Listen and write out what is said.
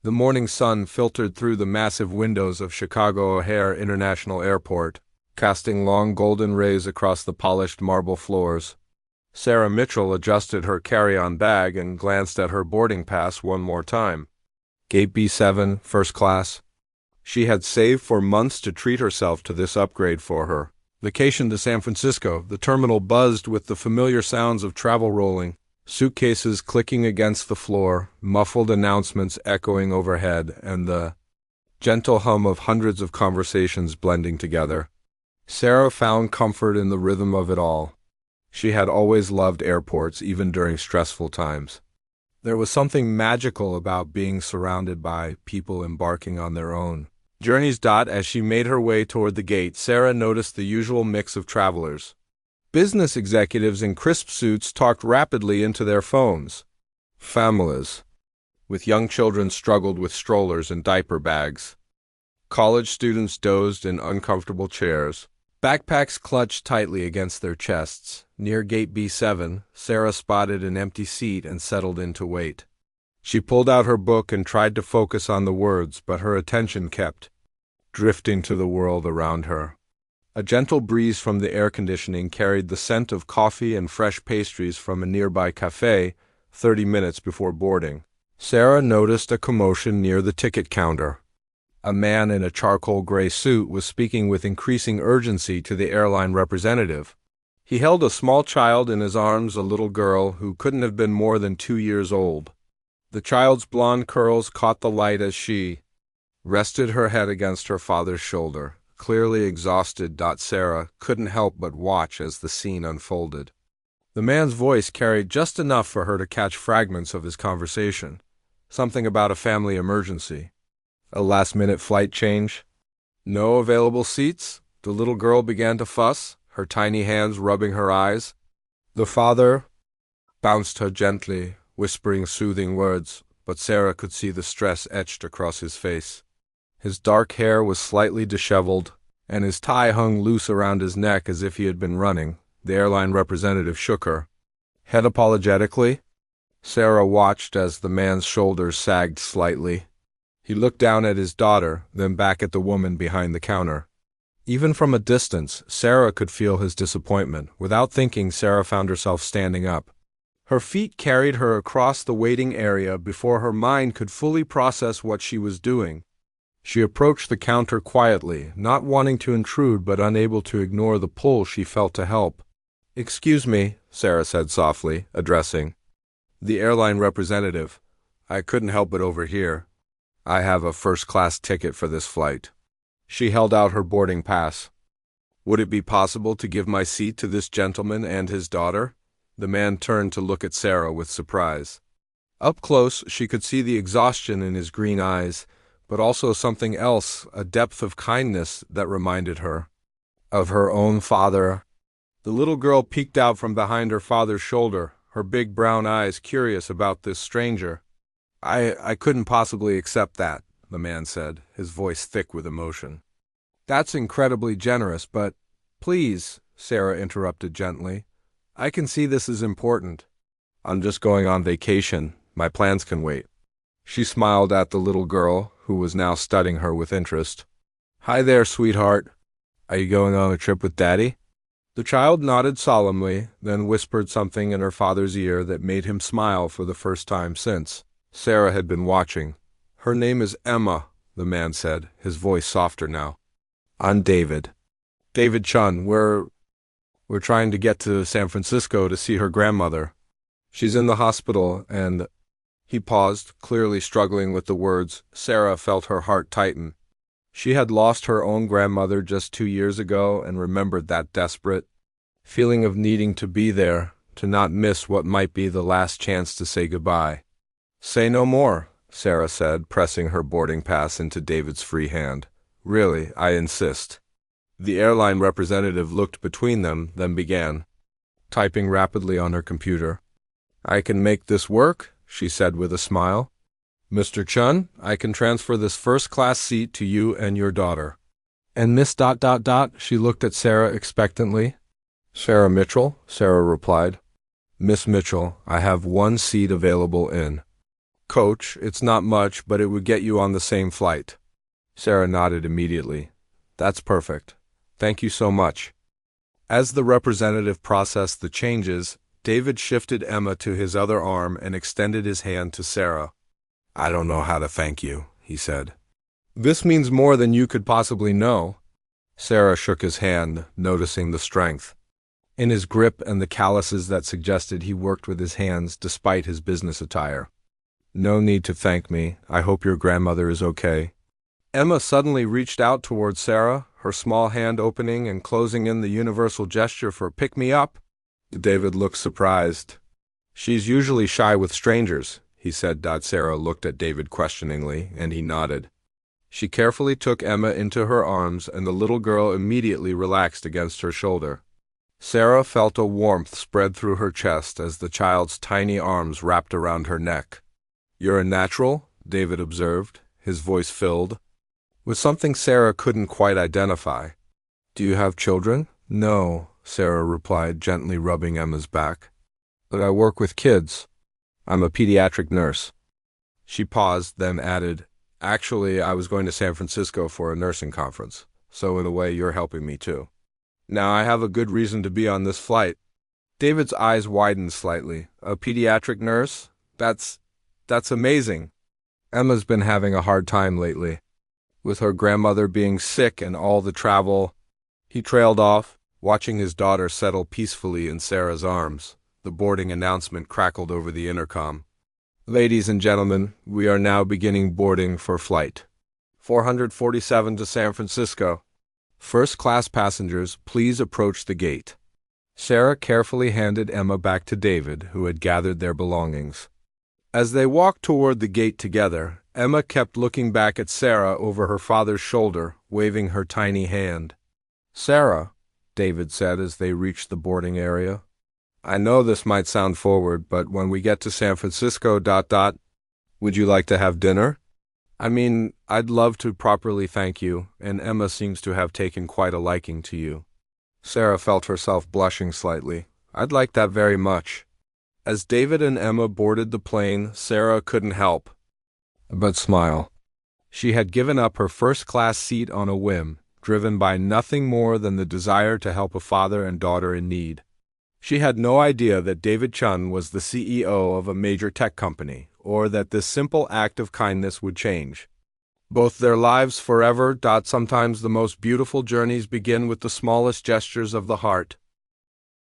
The morning sun filtered through the massive windows of Chicago O'Hare International Airport, casting long golden rays across the polished marble floors. Sarah Mitchell adjusted her carry-on bag and glanced at her boarding pass one more time. Gate B7, first class. She had saved for months to treat herself to this upgrade for her vacation to San Francisco. The terminal buzzed with the familiar sounds of travel rolling, suitcases clicking against the floor, muffled announcements echoing overhead, and the gentle hum of hundreds of conversations blending together. Sarah found comfort in the rhythm of it all. She had always loved airports, even during stressful times. There was something magical about being surrounded by people embarking on their own journeys. As she made her way toward the gate, Sarah noticed the usual mix of travelers. Business executives in crisp suits talked rapidly into their phones. Families with young children struggled with strollers and diaper bags. College students dozed in uncomfortable chairs. Backpacks clutched tightly against their chests. Near gate B7, Sarah spotted an empty seat and settled in to wait. She pulled out her book and tried to focus on the words, but her attention kept drifting to the world around her. A gentle breeze from the air conditioning carried the scent of coffee and fresh pastries from a nearby cafe 30 minutes before boarding. Sarah noticed a commotion near the ticket counter. A man in a charcoal gray suit was speaking with increasing urgency to the airline representative. He held a small child in his arms, a little girl who couldn't have been more than 2 years old. The child's blonde curls caught the light as she rested her head against her father's shoulder. Clearly exhausted, Sarah couldn't help but watch as the scene unfolded. The man's voice carried just enough for her to catch fragments of his conversation. Something about a family emergency. A last-minute flight change. No available seats? The little girl began to fuss, her tiny hands rubbing her eyes. The father bounced her gently, whispering soothing words, but Sarah could see the stress etched across his face. His dark hair was slightly disheveled, and his tie hung loose around his neck as if he had been running. The airline representative shook her head apologetically. Sarah watched as the man's shoulders sagged slightly. He looked down at his daughter, then back at the woman behind the counter. Even from a distance, Sarah could feel his disappointment. Without thinking, Sarah found herself standing up. Her feet carried her across the waiting area before her mind could fully process what she was doing. She approached the counter quietly, not wanting to intrude but unable to ignore the pull she felt to help. "Excuse me," Sarah said softly, addressing the airline representative. "I couldn't help but overhear. I have a first-class ticket for this flight." She held out her boarding pass. "Would it be possible to give my seat to this gentleman and his daughter?" The man turned to look at Sarah with surprise. Up close, she could see the exhaustion in his green eyes, but also something else, a depth of kindness that reminded her of her own father. The little girl peeked out from behind her father's shoulder, her big brown eyes curious about this stranger. I couldn't possibly accept that," the man said, his voice thick with emotion. "That's incredibly generous, but—" "Please," Sarah interrupted gently. "I can see this is important. I'm just going on vacation. My plans can wait." She smiled at the little girl, who was now studying her with interest. "Hi there, sweetheart. Are you going on a trip with Daddy?" The child nodded solemnly, then whispered something in her father's ear that made him smile for the first time since Sarah had been watching. "Her name is Emma," the man said, his voice softer now. "I'm David. David Chun. We're trying to get to San Francisco to see her grandmother. She's in the hospital and—" He paused, clearly struggling with the words. Sarah felt her heart tighten. She had lost her own grandmother just 2 years ago and remembered that desperate feeling of needing to be there, to not miss what might be the last chance to say goodbye. "Say no more," Sarah said, pressing her boarding pass into David's free hand. "Really, I insist." The airline representative looked between them, then began typing rapidly on her computer. "I can make this work," she said with a smile. "Mr. Chun, I can transfer this first-class seat to you and your daughter." "And Miss ... She looked at Sarah expectantly. "Sarah Mitchell," Sarah replied. "Miss Mitchell, I have one seat available in." Coach, it's not much, but it would get you on the same flight. Sarah nodded immediately. That's perfect. Thank you so much. As the representative processed the changes, David shifted Emma to his other arm and extended his hand to Sarah. I don't know how to thank you, he said. This means more than you could possibly know. Sarah shook his hand, noticing the strength in his grip and the calluses that suggested he worked with his hands despite his business attire. No need to thank me. I hope your grandmother is okay. Emma suddenly reached out toward Sarah, her small hand opening and closing in the universal gesture for pick-me-up. David looked surprised. She's usually shy with strangers, he said. Sarah looked at David questioningly, and he nodded. She carefully took Emma into her arms, and the little girl immediately relaxed against her shoulder. Sarah felt a warmth spread through her chest as the child's tiny arms wrapped around her neck. You're a natural, David observed, his voice filled with something Sarah couldn't quite identify. Do you have children? No, Sarah replied, gently rubbing Emma's back. But I work with kids. I'm a pediatric nurse. She paused, then added, Actually, I was going to San Francisco for a nursing conference, so in a way you're helping me too. Now I have a good reason to be on this flight. David's eyes widened slightly. A pediatric nurse? That's amazing. Emma's been having a hard time lately, with her grandmother being sick and all the travel. He trailed off, watching his daughter settle peacefully in Sarah's arms. The boarding announcement crackled over the intercom. Ladies and gentlemen, we are now beginning boarding for flight 447 to San Francisco. First-class passengers, please approach the gate. Sarah carefully handed Emma back to David, who had gathered their belongings. As they walked toward the gate together, Emma kept looking back at Sarah over her father's shoulder, waving her tiny hand. Sarah, David said as they reached the boarding area, I know this might sound forward, but when we get to San Francisco, would you like to have dinner? I mean, I'd love to properly thank you, and Emma seems to have taken quite a liking to you. Sarah felt herself blushing slightly. I'd like that very much. As David and Emma boarded the plane, Sarah couldn't help but smile. She had given up her first-class seat on a whim, driven by nothing more than the desire to help a father and daughter in need. She had no idea that David Chun was the CEO of a major tech company, or that this simple act of kindness would change both their lives forever. Sometimes the most beautiful journeys begin with the smallest gestures of the heart.